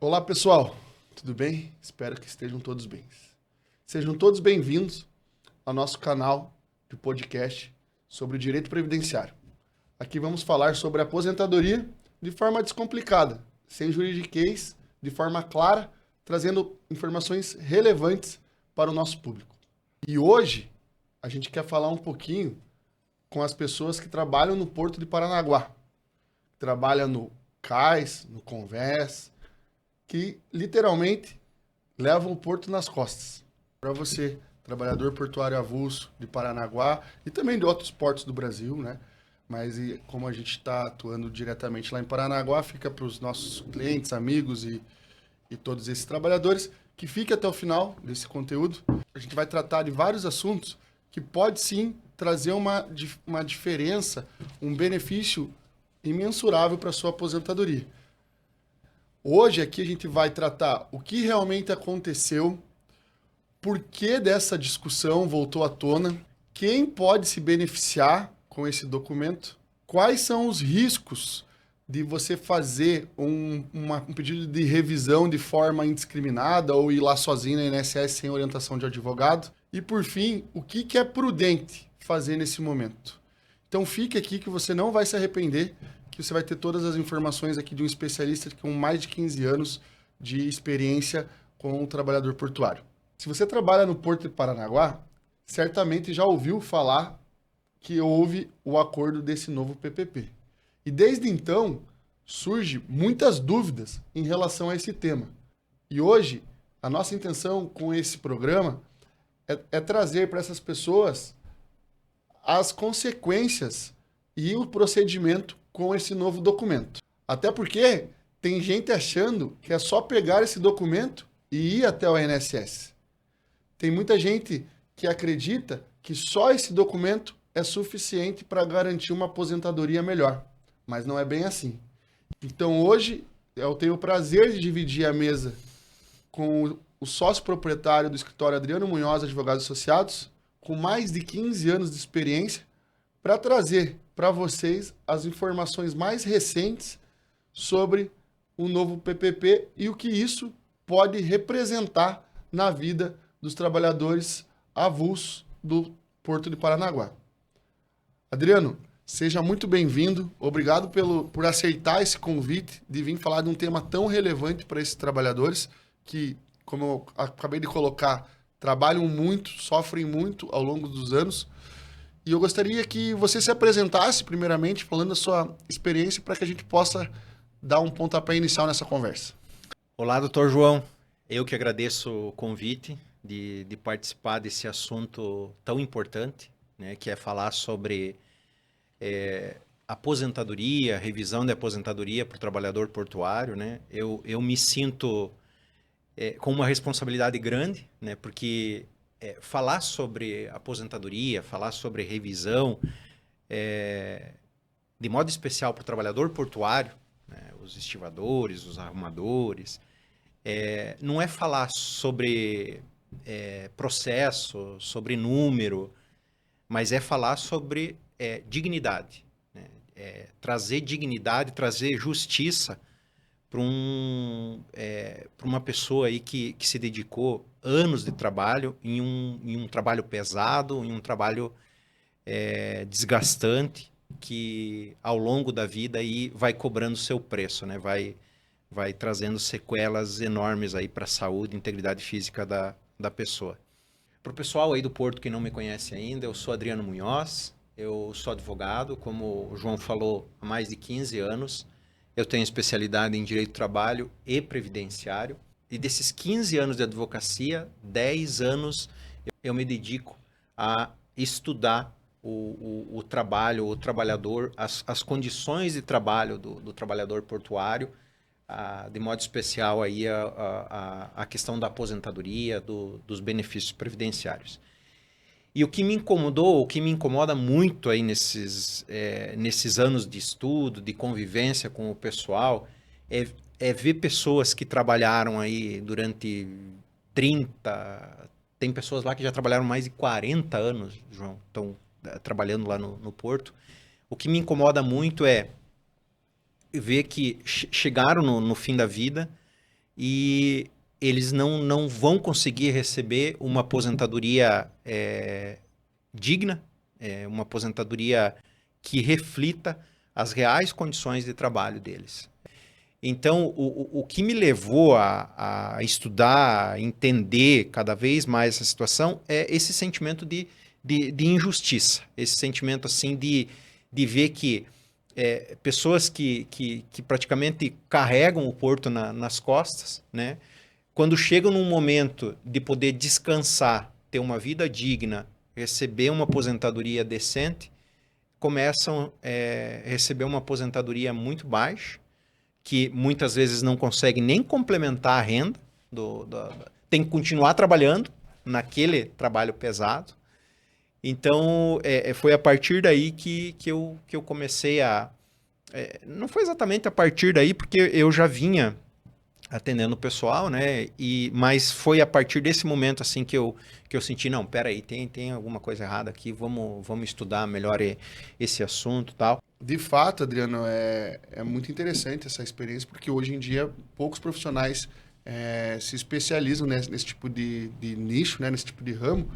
Olá pessoal, tudo bem? Espero que estejam todos bem. Sejam todos bem-vindos ao nosso canal de podcast sobre o direito previdenciário. Aqui vamos falar sobre a aposentadoria de forma descomplicada, sem juridiquês, de forma clara, trazendo informações relevantes para o nosso público. E hoje a gente quer falar um pouquinho com as pessoas que trabalham no Porto de Paranaguá, que trabalham no Cais, no Convés, que literalmente levam o porto nas costas. Para você, trabalhador portuário avulso de Paranaguá e também de outros portos do Brasil, né? Mas como a gente está atuando diretamente lá em Paranaguá, fica para os nossos clientes, amigos e todos esses trabalhadores que fique até o final desse conteúdo. A gente vai tratar de vários assuntos que pode sim trazer uma diferença, um benefício imensurável para a sua aposentadoria. Hoje aqui a gente vai tratar o que realmente aconteceu, por que dessa discussão voltou à tona, quem pode se beneficiar com esse documento, quais são os riscos de você fazer um pedido de revisão de forma indiscriminada ou ir lá sozinho na INSS sem orientação de advogado e, por fim, o que é prudente fazer nesse momento. Então fique aqui que você não vai se arrepender, que você vai ter todas as informações aqui de um especialista com mais de 15 anos de experiência com o trabalhador portuário. Se você trabalha no Porto de Paranaguá, certamente já ouviu falar que houve o acordo desse novo PPP. E desde então, surge muitas dúvidas em relação a esse tema. E hoje, a nossa intenção com esse programa é trazer para essas pessoas as consequências e o procedimento com esse novo documento. Até porque tem gente achando que é só pegar esse documento e ir até o INSS. Tem muita gente que acredita que só esse documento é suficiente para garantir uma aposentadoria melhor, mas não é bem assim. Então hoje eu tenho o prazer de dividir a mesa com o sócio proprietário do escritório Adriano Munhoz Advogados Associados, com mais de 15 anos de experiência, para trazer para vocês as informações mais recentes sobre o novo PPP e o que isso pode representar na vida dos trabalhadores avulsos do Porto de Paranaguá. Adriano, seja muito bem-vindo. Obrigado por aceitar esse convite de vir falar de um tema tão relevante para esses trabalhadores que, como eu acabei de colocar, trabalham muito, sofrem muito ao longo dos anos. E eu gostaria que você se apresentasse, primeiramente, falando da sua experiência, para que a gente possa dar um pontapé inicial nessa conversa. Olá, doutor João. Eu que agradeço o convite de participar desse assunto tão importante, né, que é falar sobre aposentadoria, revisão de aposentadoria para o trabalhador portuário. Né? Eu me sinto com uma responsabilidade grande, né, porque falar sobre aposentadoria, falar sobre revisão, de modo especial para o trabalhador portuário, né, os estivadores, os arrumadores, não é falar sobre processo, sobre número, mas é falar sobre dignidade, né? Trazer dignidade, trazer justiça para uma pessoa aí que se dedicou anos de trabalho em um trabalho pesado, em um trabalho desgastante, que ao longo da vida aí vai cobrando seu preço, né? Vai trazendo sequelas enormes aí para a saúde e integridade física da pessoa. Para o pessoal aí do Porto que não me conhece ainda, eu sou Adriano Munhoz, eu sou advogado, como o João falou, há mais de 15 anos. Eu tenho especialidade em direito do trabalho e previdenciário. E desses 15 anos de advocacia, 10 anos eu me dedico a estudar o trabalho, o trabalhador, as condições de trabalho do trabalhador portuário, de modo especial aí a questão da aposentadoria, dos benefícios previdenciários. E o que me incomodou, o que me incomoda muito aí nesses anos de estudo, de convivência com o pessoal, é ver pessoas que trabalharam aí durante 30, tem pessoas lá que já trabalharam mais de 40 anos, João, estão trabalhando lá no Porto. O que me incomoda muito é ver que chegaram no fim da vida e eles não vão conseguir receber uma aposentadoria digna, uma aposentadoria que reflita as reais condições de trabalho deles. Então, o que me levou a estudar, a entender cada vez mais essa situação é esse sentimento de injustiça, esse sentimento assim de ver que pessoas que praticamente carregam o porto nas costas, né? Quando chegam num momento de poder descansar, ter uma vida digna, receber uma aposentadoria decente, começam a receber uma aposentadoria muito baixa, que muitas vezes não consegue nem complementar a renda, tem que continuar trabalhando naquele trabalho pesado. Então, foi a partir daí que eu comecei a... não foi exatamente a partir daí, porque eu já vinha atendendo o pessoal, né? Mas foi a partir desse momento assim que eu senti, não, peraí, tem alguma coisa errada aqui, vamos estudar melhor esse assunto e tal. De fato, Adriano, é muito interessante essa experiência, porque hoje em dia poucos profissionais se especializam nesse tipo de nicho, né? Nesse tipo de ramo,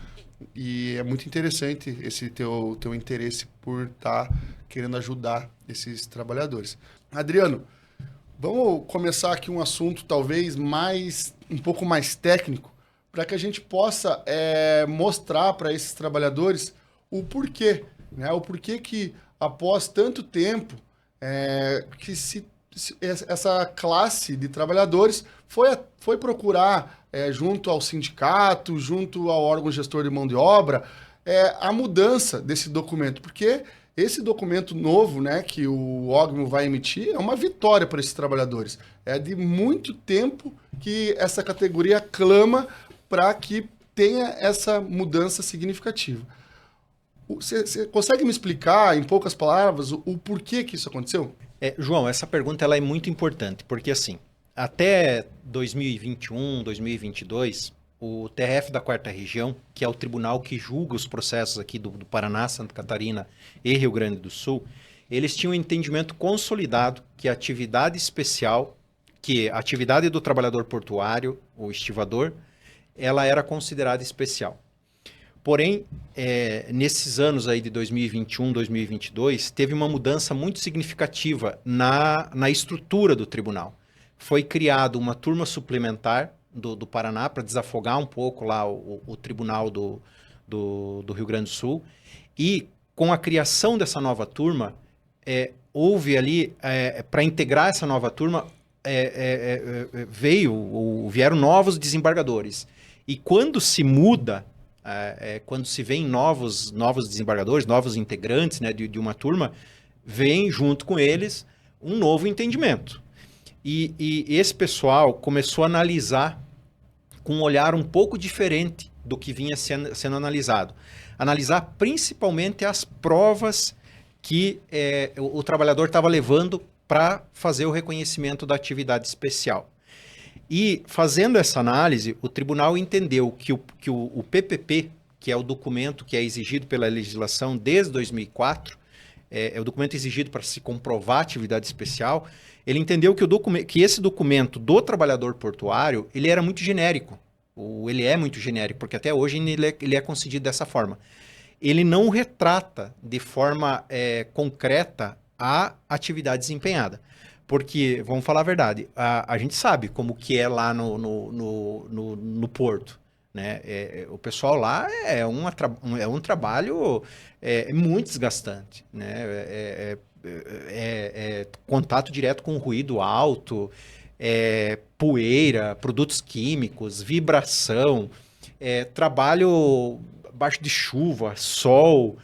e é muito interessante esse teu interesse por estar querendo ajudar esses trabalhadores. Adriano, vamos começar aqui um assunto talvez um pouco mais técnico, para que a gente possa mostrar para esses trabalhadores o porquê, né? O porquê que após tanto tempo essa classe de trabalhadores foi procurar junto ao sindicato, junto ao órgão gestor de mão de obra, a mudança desse documento, porque esse documento novo, né, que o OGMO vai emitir é uma vitória para esses trabalhadores. É de muito tempo que essa categoria clama para que tenha essa mudança significativa. Você consegue me explicar, em poucas palavras, o porquê que isso aconteceu? João, essa pergunta ela é muito importante, porque assim, até 2021, 2022, o TRF da 4ª Região, que é o tribunal que julga os processos aqui do Paraná, Santa Catarina e Rio Grande do Sul, eles tinham um entendimento consolidado que a atividade especial, que a atividade do trabalhador portuário, o estivador, ela era considerada especial. Porém, nesses anos aí de 2021, 2022, teve uma mudança muito significativa na estrutura do tribunal. Foi criada uma turma suplementar do Paraná para desafogar um pouco lá o tribunal do Rio Grande do Sul. E com a criação dessa nova turma, houve ali, para integrar essa nova turma, vieram novos desembargadores. E quando se muda, quando se vem novos desembargadores, novos integrantes, né, de uma turma, vem junto com eles um novo entendimento. E esse pessoal começou a analisar com um olhar um pouco diferente do que vinha sendo analisado. Analisar principalmente as provas que o trabalhador estava levando para fazer o reconhecimento da atividade especial. E fazendo essa análise, o tribunal entendeu que o PPP, que é o documento que é exigido pela legislação desde 2004, é o documento exigido para se comprovar a atividade especial, ele entendeu que esse documento do trabalhador portuário, ele era muito genérico. Ele é muito genérico, porque até hoje ele é concedido dessa forma. Ele não retrata de forma concreta a atividade desempenhada. Porque, vamos falar a verdade, a gente sabe como que é lá no porto, né? O pessoal lá é um trabalho muito desgastante, né? Contato direto com ruído alto, poeira, produtos químicos, vibração, trabalho abaixo de chuva, sol,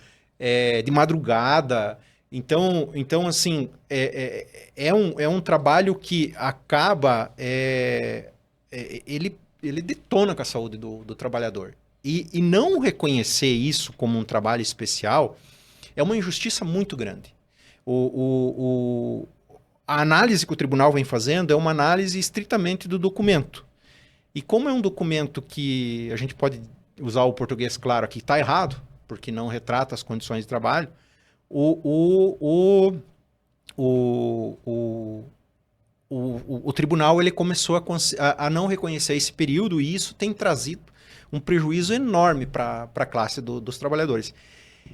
de madrugada. Então assim, é um trabalho que acaba... ele detona com a saúde do trabalhador. E não reconhecer isso como um trabalho especial é uma injustiça muito grande. A análise que o tribunal vem fazendo é uma análise estritamente do documento. E como é um documento que a gente pode usar o português claro aqui, está errado, porque não retrata as condições de trabalho, o o tribunal ele começou a não reconhecer esse período e isso tem trazido um prejuízo enorme para a classe dos trabalhadores.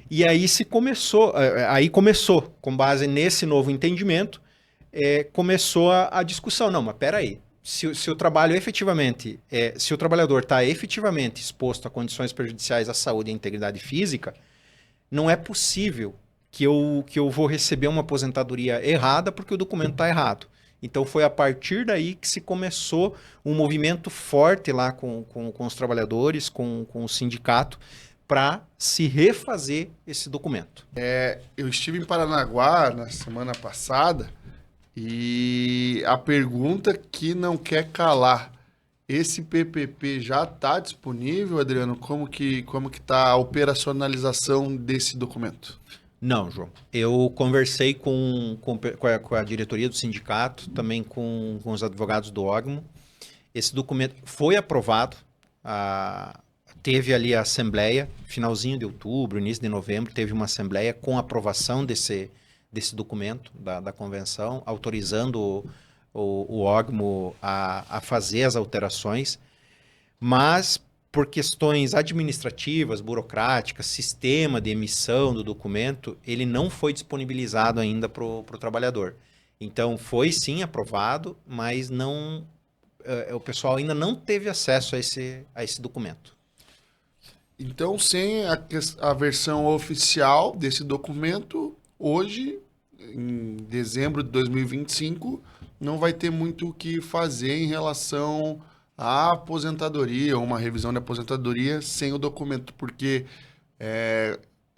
E aí começou, com base nesse novo entendimento, começou a discussão. Não, mas peraí, se o trabalho efetivamente, se o trabalhador está efetivamente exposto a condições prejudiciais à saúde e à integridade física, não é possível que eu vou receber uma aposentadoria errada porque o documento está errado. Então foi a partir daí que se começou um movimento forte lá com os trabalhadores, com o sindicato, para se refazer esse documento. Eu estive em Paranaguá na semana passada e a pergunta que não quer calar, esse PPP já está disponível, Adriano? Como que está a operacionalização desse documento? Não, João. Eu conversei com a diretoria do sindicato, também com os advogados do OGMO. Esse documento foi aprovado, teve ali a assembleia, finalzinho de outubro, início de novembro, teve uma assembleia com aprovação desse documento da convenção, autorizando o OGMO a fazer as alterações, mas por questões administrativas, burocráticas, sistema de emissão do documento, ele não foi disponibilizado ainda para o trabalhador. Então, foi sim aprovado, mas não, o pessoal ainda não teve acesso a esse documento. Então, sem a versão oficial desse documento, hoje, em dezembro de 2025, não vai ter muito o que fazer em relação à aposentadoria, uma revisão de aposentadoria sem o documento, porque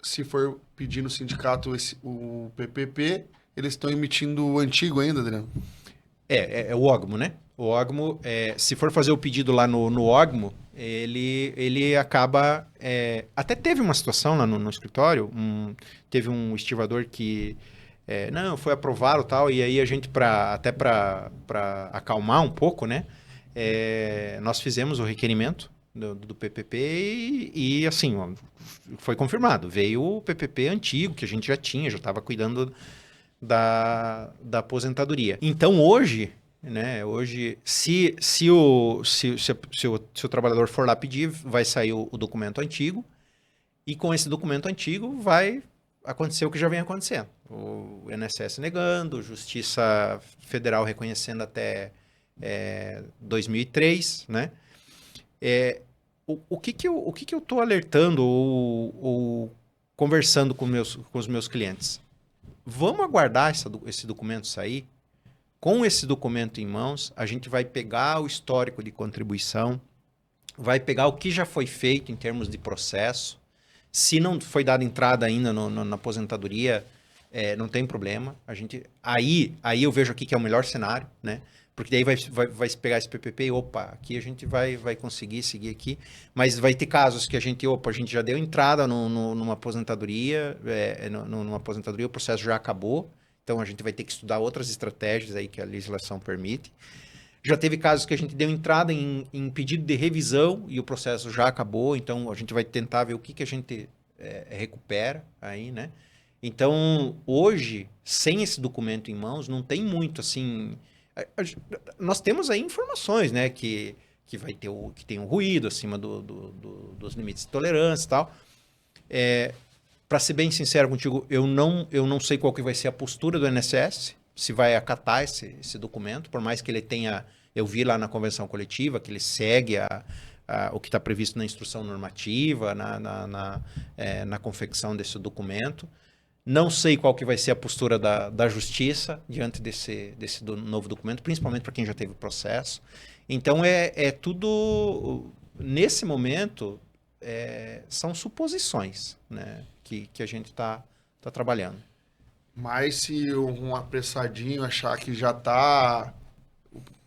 se for pedir no sindicato o PPP, eles estão emitindo o antigo ainda, Adriano? É o OGMO, né? O OGMO, se for fazer o pedido lá no OGMO, ele acaba... até teve uma situação lá no escritório, teve um estivador que não, foi aprovado e tal, e aí a gente, até para acalmar um pouco, né? Nós fizemos o requerimento do PPP e assim, ó, foi confirmado. Veio o PPP antigo, que a gente já estava cuidando da aposentadoria. Então, hoje, né, se o trabalhador for lá pedir, vai sair o documento antigo e com esse documento antigo vai acontecer o que já vem acontecendo. O INSS negando, Justiça Federal reconhecendo até 2003, né? O que eu estou alertando ou conversando com os meus clientes? Vamos aguardar esse documento sair. Com esse documento em mãos, a gente vai pegar o histórico de contribuição, vai pegar o que já foi feito em termos de processo. Se não foi dada entrada ainda na aposentadoria, não tem problema. Aí eu vejo aqui que é o melhor cenário, né? Porque daí vai pegar esse PPP e, aqui a gente vai conseguir seguir aqui. Mas vai ter casos que a gente já deu entrada numa aposentadoria, o processo já acabou. Então, a gente vai ter que estudar outras estratégias aí que a legislação permite. Já teve casos que a gente deu entrada em pedido de revisão e o processo já acabou. Então, a gente vai tentar ver o que a gente recupera aí, né? Então, hoje, sem esse documento em mãos, não tem muito, assim... Nós temos aí informações, né? Que tem um ruído acima dos limites de tolerância e tal. Para ser bem sincero contigo, eu não sei qual que vai ser a postura do INSS, se vai acatar esse documento, por mais que ele tenha... Eu vi lá na convenção coletiva que ele segue o que está previsto na instrução normativa, na confecção desse documento. Não sei qual que vai ser a postura da justiça diante desse novo documento, principalmente para quem já teve processo. Então, tudo, nesse momento, são suposições, né, que a gente está trabalhando. Mas se um apressadinho achar que já está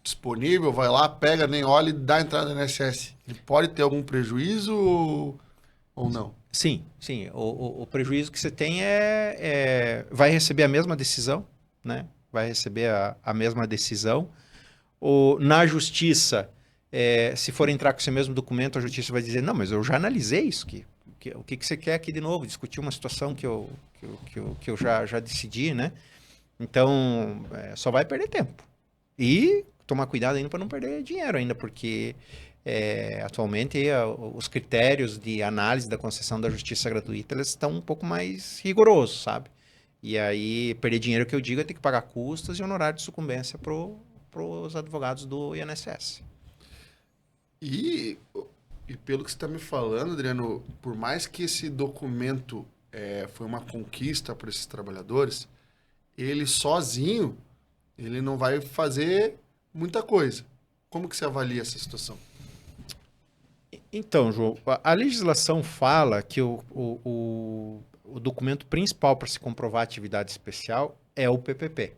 disponível, vai lá, pega, nem olha e dá entrada no INSS. Ele pode ter algum prejuízo ou não? Sim. O prejuízo que você tem vai receber a mesma decisão, né? Vai receber a mesma decisão. Na justiça, se for entrar com esse mesmo documento, a justiça vai dizer, não, mas eu já analisei isso aqui. O que você quer aqui de novo? Discutir uma situação que eu já decidi, né? Então, só vai perder tempo. E tomar cuidado ainda para não perder dinheiro ainda, porque atualmente os critérios de análise da concessão da justiça gratuita, eles estão um pouco mais rigorosos, sabe? E aí, perder dinheiro que eu digo é ter que pagar custas e honorário de sucumbência para os advogados do INSS. E, e pelo que você está me falando, Adriano, por mais que esse documento foi uma conquista para esses trabalhadores, ele sozinho, ele não vai fazer muita coisa. Como que você avalia essa situação? Então, João, a legislação fala que o documento principal para se comprovar a atividade especial é o PPP.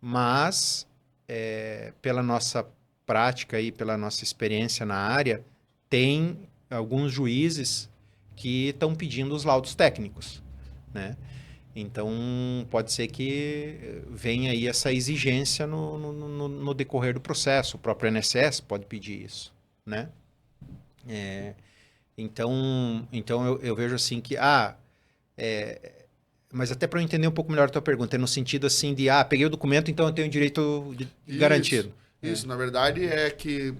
Mas, pela nossa prática e pela nossa experiência na área, tem alguns juízes que estão pedindo os laudos técnicos, né? Então, pode ser que venha aí essa exigência no decorrer do processo. O próprio INSS pode pedir isso, né? Então eu vejo assim que, mas até para eu entender um pouco melhor a tua pergunta, é no sentido assim de, peguei o documento, então eu tenho direito garantido. Isso, na verdade é que,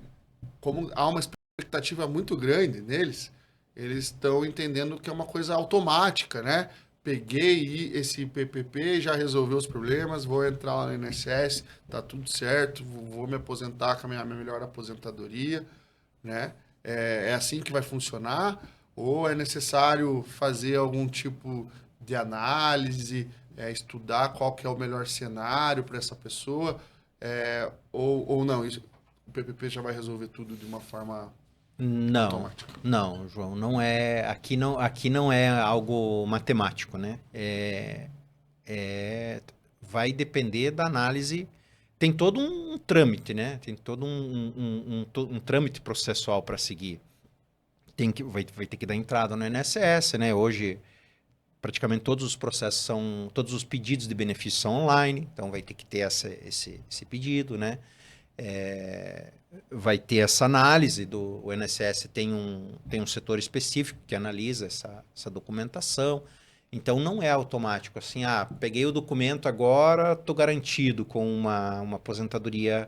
como há uma expectativa muito grande neles, eles estão entendendo que é uma coisa automática, né? Peguei esse PPP, já resolveu os problemas, vou entrar lá no INSS, tá tudo certo, vou me aposentar com a minha melhor aposentadoria, né? É assim que vai funcionar? Ou é necessário fazer algum tipo de análise, estudar qual que é o melhor cenário para essa pessoa? Ou não, o PPP já vai resolver tudo de uma forma automática? Não, João, não é. Aqui não é algo matemático, né? Vai depender da análise. Tem todo um trâmite, né? Tem todo um trâmite processual para seguir. Vai ter que dar entrada no INSS, né? Hoje, praticamente todos os processos todos os pedidos de benefício são online, então vai ter que ter esse pedido, né? Vai ter essa análise o INSS tem um setor específico que analisa essa documentação. Então, não é automático, assim, peguei o documento agora, estou garantido com uma aposentadoria,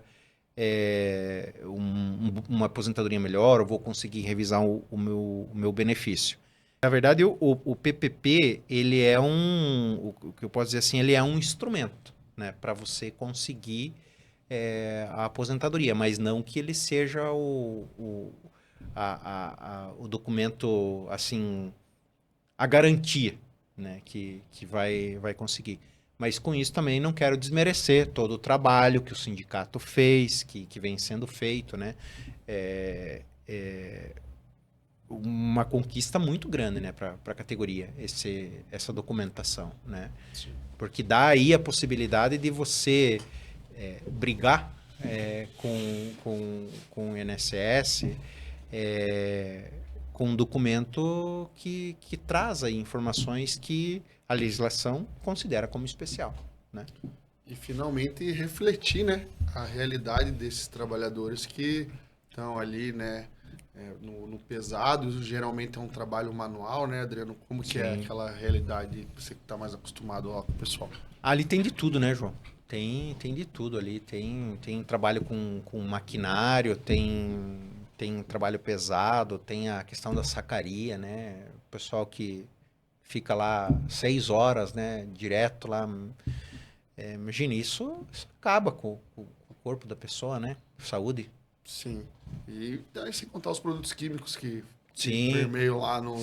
uma aposentadoria melhor, eu vou conseguir revisar o meu benefício. Na verdade, o PPP, ele é o que eu posso dizer assim, ele é um instrumento, né, para você conseguir a aposentadoria, mas não que ele seja o documento, assim, a garantia, né, que vai conseguir. Mas com isso também não quero desmerecer todo o trabalho que o sindicato fez, que vem sendo feito, né? Uma conquista muito grande, né, para a categoria, essa documentação, né? Sim. Porque dá aí a possibilidade de você brigar com o INSS, com um documento que traz aí informações que a legislação considera como especial, né? E finalmente refletir, né, a realidade desses trabalhadores que estão ali, né, no pesado. Geralmente é um trabalho manual, né, Adriano? Como que é aquela realidade, você que está mais acostumado ó, com o pessoal? Ali tem de tudo, né, João? Tem de tudo ali. Tem trabalho com maquinário, tem trabalho pesado, tem a questão da sacaria, né? O pessoal que fica lá 6 horas, né? Direto lá. Imagine, isso acaba com o corpo da pessoa, né? Saúde. Sim. E aí, sem contar os produtos químicos que Sim, permeiam lá no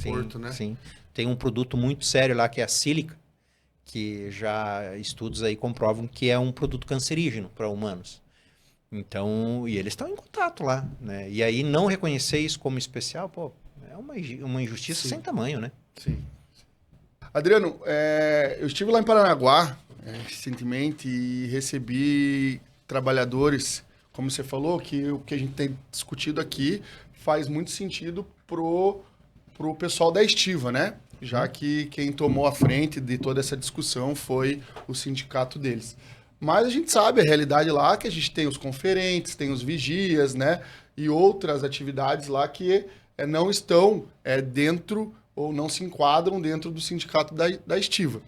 porto, né? Sim. Tem um produto muito sério lá que é a sílica, que já estudos aí comprovam que é um produto cancerígeno para humanos. Então, e eles estão em contato lá, né? E aí não reconhecer isso como especial, pô, é uma injustiça sem tamanho, né? Sim. Adriano, eu estive lá em Paranaguá recentemente e recebi trabalhadores, como você falou, que o que a gente tem discutido aqui faz muito sentido pro pessoal da Estiva, né? Já que quem tomou a frente de toda essa discussão foi o sindicato deles. Mas a gente sabe a realidade lá, que a gente tem os conferentes, tem os vigias, né? E outras atividades lá que não estão dentro ou não se enquadram dentro do sindicato da Estiva.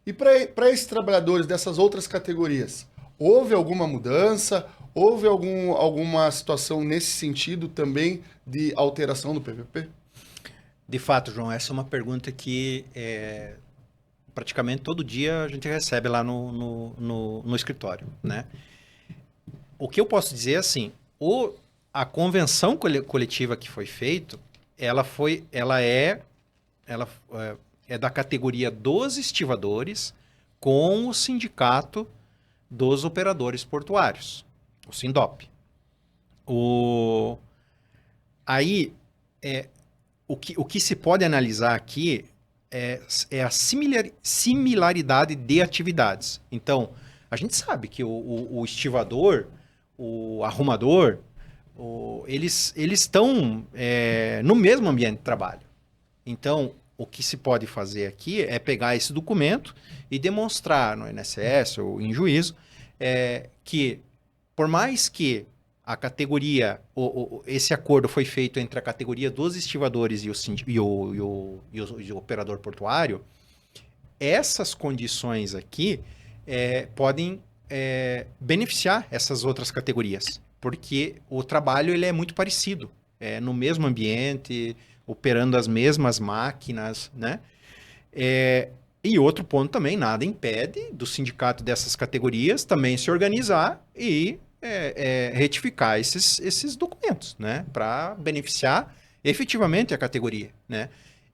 E para esses trabalhadores dessas outras categorias, Houve alguma mudança? Houve alguma situação nesse sentido também de alteração do PPP? De fato, João, essa é uma pergunta que praticamente todo dia a gente recebe lá no escritório, né? O que eu posso dizer é assim, a convenção coletiva que foi feita, ela é da categoria dos estivadores com o sindicato dos operadores portuários, o Sindop. Aí, o que se pode analisar aqui é a similaridade de atividades. Então, a gente sabe que o estivador, o arrumador, eles estão no mesmo ambiente de trabalho. Então, o que se pode fazer aqui é pegar esse documento e demonstrar no INSS ou em juízo que, por mais que a categoria, esse acordo foi feito entre a categoria dos estivadores e o operador portuário, essas condições aqui podem beneficiar essas outras categorias, porque o trabalho ele é muito parecido, no mesmo ambiente, operando as mesmas máquinas, né? E outro ponto também, nada impede do sindicato dessas categorias também se organizar e retificar esses documentos, né? Para beneficiar efetivamente a categoria, né?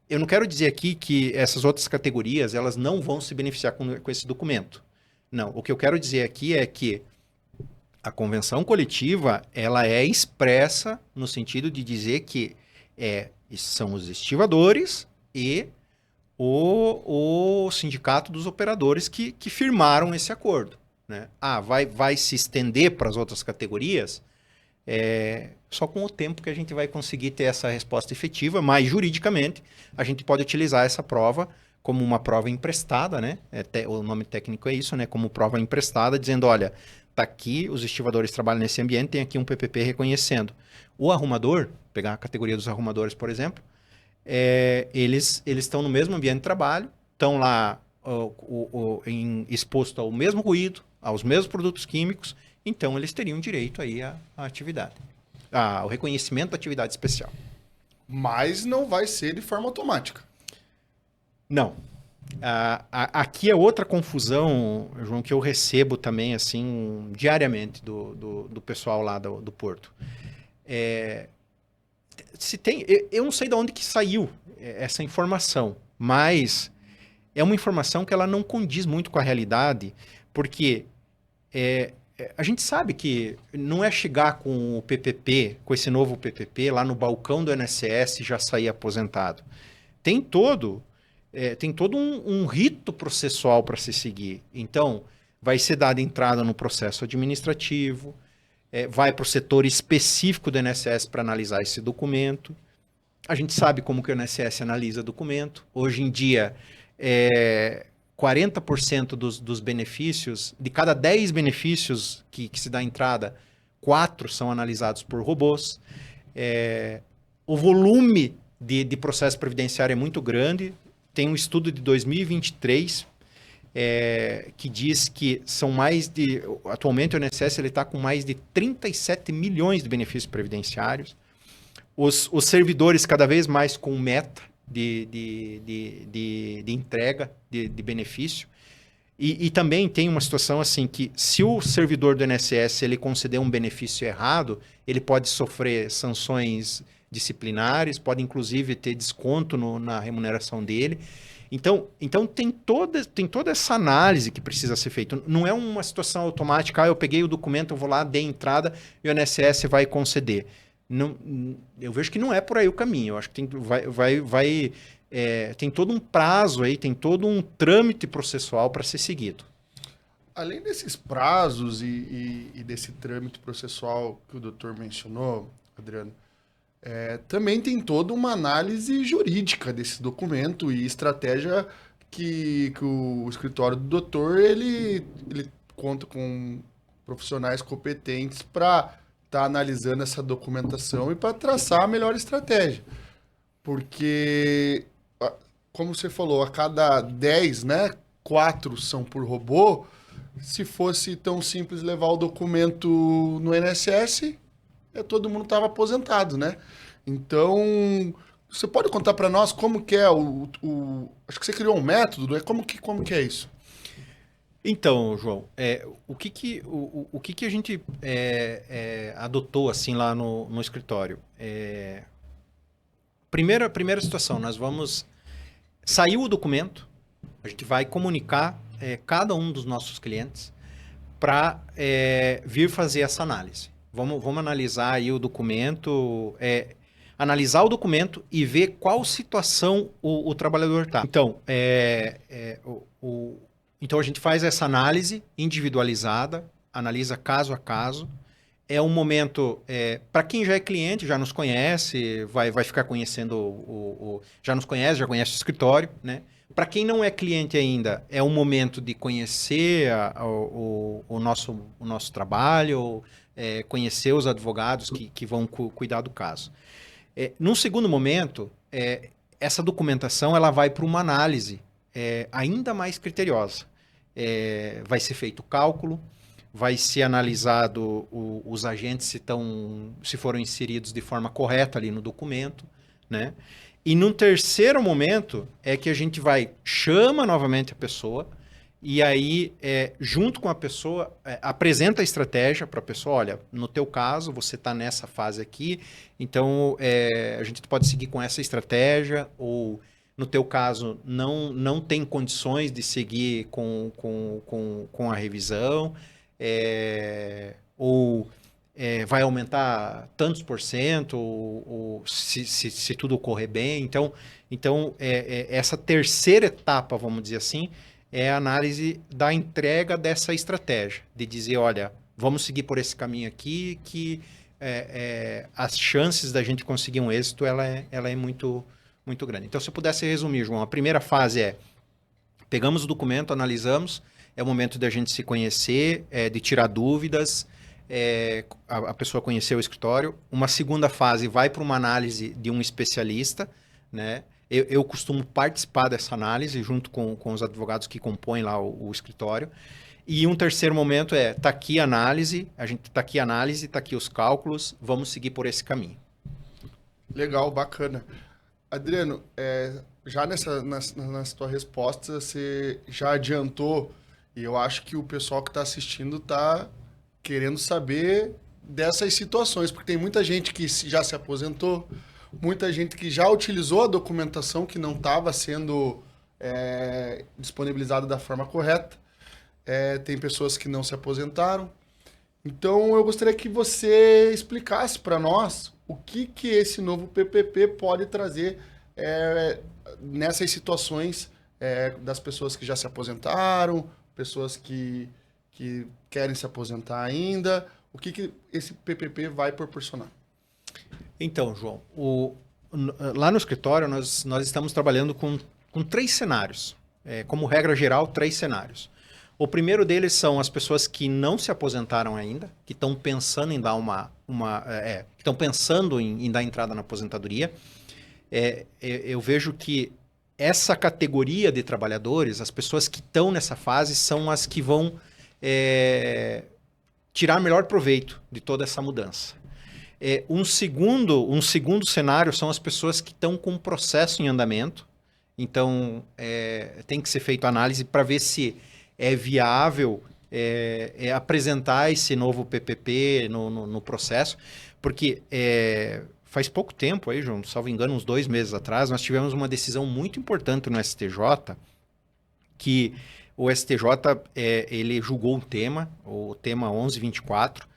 Eu não quero dizer aqui que essas outras categorias elas não vão se beneficiar com esse documento. Não, o que eu quero dizer aqui é que a convenção coletiva ela é expressa no sentido de dizer que são os estivadores e o sindicato dos operadores que firmaram esse acordo, né? Vai se estender para as outras categorias? Só com o tempo que a gente vai conseguir ter essa resposta efetiva, mas juridicamente a gente pode utilizar essa prova como uma prova emprestada, né? O nome técnico é isso, né? Como prova emprestada, dizendo, olha, tá aqui, os estivadores trabalham nesse ambiente, tem aqui um PPP reconhecendo. O arrumador, pegar a categoria dos arrumadores, por exemplo, eles estão no mesmo ambiente de trabalho, estão lá exposto ao mesmo ruído, aos mesmos produtos químicos, então eles teriam direito aí à atividade, ao reconhecimento da atividade especial. Mas não vai ser de forma automática. Não. Aqui é outra confusão, João, que eu recebo também assim diariamente do pessoal lá do Porto. Eu não sei de onde que saiu essa informação, mas é uma informação que ela não condiz muito com a realidade, porque a gente sabe que não é chegar com o PPP, com esse novo PPP, lá no balcão do INSS e já sair aposentado. Tem todo um rito processual para se seguir. Então, vai ser dada entrada no processo administrativo, vai para o setor específico do INSS para analisar esse documento. A gente sabe como que o INSS analisa documento. Hoje em dia, 40% dos benefícios, de cada 10 benefícios que se dá entrada, 4 são analisados por robôs. O volume de processo previdenciário é muito grande. Tem um estudo de 2023 que diz que são atualmente o INSS está com mais de 37 milhões de benefícios previdenciários. Os servidores cada vez mais com meta de entrega de benefício. E também tem uma situação assim que se o servidor do INSS ele conceder um benefício errado, ele pode sofrer sanções disciplinares, pode inclusive ter desconto na remuneração dele. Então tem toda essa análise que precisa ser feita. Não é uma situação automática, eu peguei o documento, eu vou lá, dei entrada e o INSS vai conceder. Não, eu vejo que não é por aí o caminho. Eu acho que tem todo um prazo aí, tem todo um trâmite processual para ser seguido. Além desses prazos e desse trâmite processual que o doutor mencionou, Adriano, também tem toda uma análise jurídica desse documento e estratégia que o escritório do doutor ele conta com profissionais competentes para estar analisando essa documentação e para traçar a melhor estratégia. Porque, como você falou, a cada 10, né, 4 são por robô, se fosse tão simples levar o documento no INSS, todo mundo estava aposentado, né? Então, você pode contar para nós como que é acho que você criou um método, né? Como que é isso? Então, João, o que a gente adotou assim lá no escritório? Primeira situação, nós vamos... Saiu o documento, a gente vai comunicar cada um dos nossos clientes para vir fazer essa análise. Vamos analisar aí o documento, analisar o documento e ver qual situação o trabalhador está. Então, então, a gente faz essa análise individualizada, analisa caso a caso. É um momento, para quem já é cliente, já nos conhece, vai ficar conhecendo, já nos conhece, já conhece o escritório, né? Para quem não é cliente ainda, é um momento de conhecer o nosso trabalho, conhecer os advogados que vão cuidar do caso. Num segundo momento, essa documentação ela vai para uma análise ainda mais criteriosa. Vai ser feito o cálculo, vai ser analisado os agentes se foram inseridos de forma correta ali no documento, né? E num terceiro momento é que a gente chama novamente a pessoa e aí, junto com a pessoa, apresenta a estratégia para a pessoa, olha, no teu caso, você está nessa fase aqui, então a gente pode seguir com essa estratégia, ou no teu caso, não tem condições de seguir com a revisão, ou vai aumentar tantos por cento, ou se tudo ocorrer bem. Então essa terceira etapa, vamos dizer assim, é a análise da entrega dessa estratégia, de dizer, olha, vamos seguir por esse caminho aqui, que as chances da gente conseguir um êxito, ela é muito, muito grande. Então, se eu pudesse resumir, João, a primeira fase pegamos o documento, analisamos, é o momento da gente se conhecer, de tirar dúvidas, a pessoa conhecer o escritório. Uma segunda fase vai para uma análise de um especialista, né? Eu costumo participar dessa análise junto com os advogados que compõem lá o escritório. E um terceiro momento tá aqui a análise, tá aqui os cálculos, vamos seguir por esse caminho. Legal, bacana. Adriano, já nessa tua resposta, você já adiantou, e eu acho que o pessoal que está assistindo está querendo saber dessas situações, porque tem muita gente que já se aposentou, muita gente que já utilizou a documentação que não estava sendo disponibilizada da forma correta, tem pessoas que não se aposentaram. Então, eu gostaria que você explicasse para nós o que esse novo PPP pode trazer nessas situações das pessoas que já se aposentaram, pessoas que querem se aposentar ainda. O que esse PPP vai proporcionar? Então, João, lá no escritório nós estamos trabalhando com 3 cenários. Como regra geral, 3 cenários. O primeiro deles são as pessoas que não se aposentaram ainda, que estão pensando em dar estão pensando em dar entrada na aposentadoria. Eu vejo que essa categoria de trabalhadores, as pessoas que estão nessa fase, são as que vão tirar melhor proveito de toda essa mudança. Um segundo cenário são as pessoas que estão com o processo em andamento. Então, tem que ser feita análise para ver se é viável apresentar esse novo PPP no processo, porque faz pouco tempo, aí, João, salvo engano, uns 2 meses atrás, nós tivemos uma decisão muito importante no STJ, que o STJ ele julgou o tema 1124,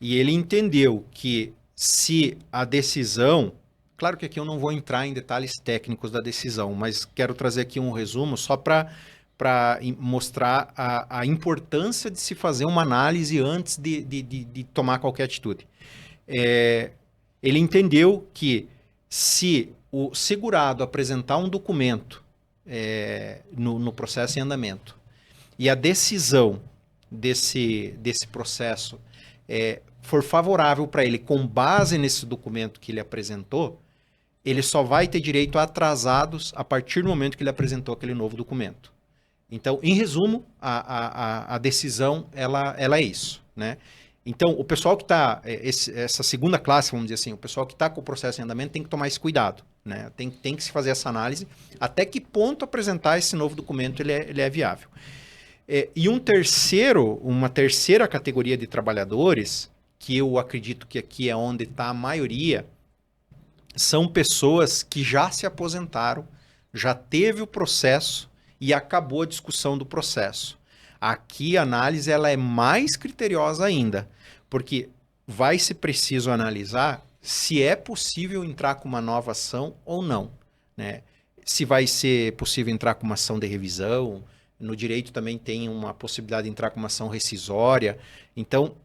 e ele entendeu que se a decisão... Claro que aqui eu não vou entrar em detalhes técnicos da decisão, mas quero trazer aqui um resumo só para mostrar a importância de se fazer uma análise antes de tomar qualquer atitude. Ele entendeu que se o segurado apresentar um documento no processo em andamento e a decisão desse processo for favorável para ele com base nesse documento que ele apresentou, ele só vai ter direito a atrasados a partir do momento que ele apresentou aquele novo documento. Então, em resumo, a decisão ela é isso, né? Então, o pessoal que está, essa segunda classe, vamos dizer assim, o pessoal que está com o processo em andamento tem que tomar esse cuidado, né? Tem que se fazer essa análise, até que ponto apresentar esse novo documento ele é viável. E uma terceira categoria de trabalhadores, que eu acredito que aqui é onde está a maioria, são pessoas que já se aposentaram, já teve o processo e acabou a discussão do processo. Aqui a análise ela é mais criteriosa ainda, porque vai ser preciso analisar se é possível entrar com uma nova ação ou não, né? Se vai ser possível entrar com uma ação de revisão, no direito também tem uma possibilidade de entrar com uma ação rescisória, então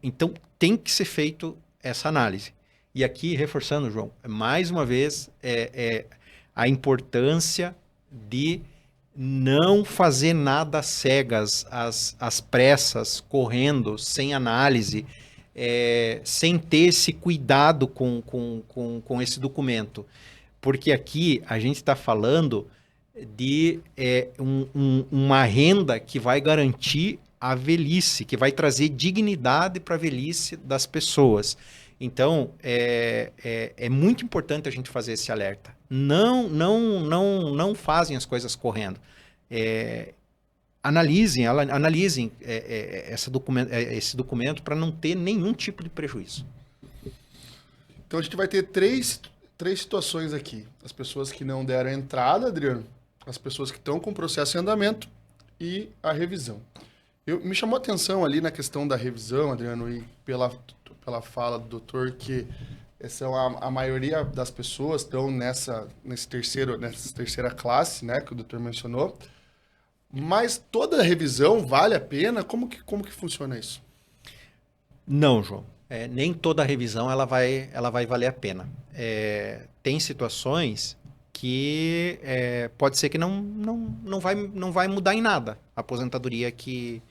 tem que ser feito essa análise. E aqui, reforçando, João, mais uma vez, a importância de não fazer nada às cegas, às pressas, correndo, sem análise, sem ter esse cuidado com esse documento. Porque aqui a gente está falando de uma renda que vai garantir a velhice, que vai trazer dignidade para a velhice das pessoas. Então, é muito importante a gente fazer esse alerta. Não fazem as coisas correndo. Analisem esse documento para não ter nenhum tipo de prejuízo. Então a gente vai ter três situações aqui. As pessoas que não deram entrada, Adriano, as pessoas que estão com o processo em andamento e a revisão. Me chamou a atenção ali na questão da revisão, Adriano, e pela fala do doutor, que a maioria das pessoas estão nessa terceira classe, né, que o doutor mencionou. Mas toda revisão vale a pena? Como que funciona isso? Não, João. Nem toda revisão ela vai valer a pena. Tem situações que pode ser que não vai mudar em nada a aposentadoria que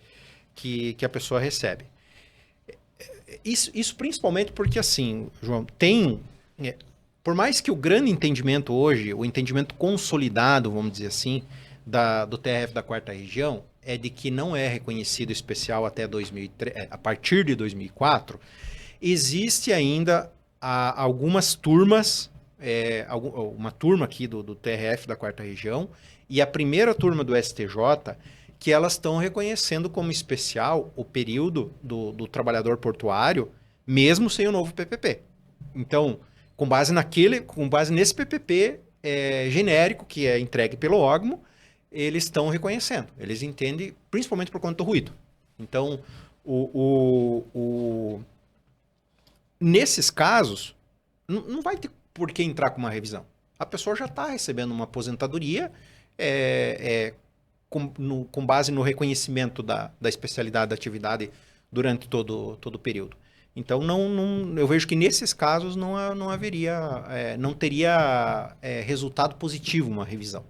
a pessoa recebe. Isso principalmente porque, assim, João, por mais que o grande entendimento hoje, o entendimento consolidado, vamos dizer assim, do TRF da 4ª Região, é de que não é reconhecido especial até 2003, a partir de 2004, existe ainda algumas turmas, uma turma aqui do TRF da 4ª Região e a primeira turma do STJ, que elas estão reconhecendo como especial o período do trabalhador portuário, mesmo sem o novo PPP. Então, com base nesse PPP genérico que é entregue pelo órgão, eles estão reconhecendo. Eles entendem, principalmente por conta do ruído. Então, nesses casos, não vai ter por que entrar com uma revisão. A pessoa já está recebendo uma aposentadoria com base no reconhecimento da especialidade da atividade durante todo o período. Então, eu vejo que nesses casos não teria resultado positivo uma revisão.